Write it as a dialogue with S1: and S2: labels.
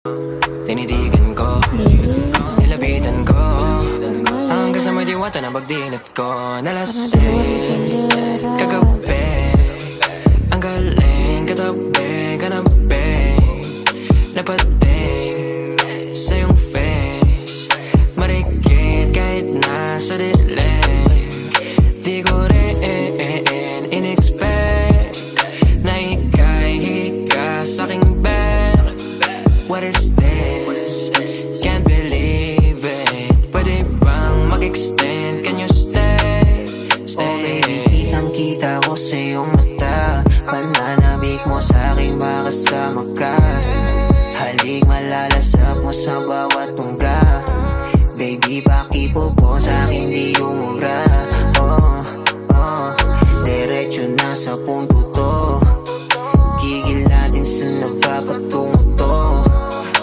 S1: Tinitigan ko, nilapitan ko, hanggang sa may diwata na pagdinat ko. Nalasing, kagabi, ang galing, katabi, kanabi, napating sa iyong face, marikit kahit nasa dilim. Di ko rin in-expect na ika'y hika sa'king bed. What is this? Can't believe it. Pwede bang mag-extend? Can you stay? Stay.
S2: Kitang-kita ko sa iyong mata, pananabik mo sa'king makasama ka. Halik malalasap mo sa bawat tungga. Baby, pakipo po sa'kin di umubra. Diretso na sa punto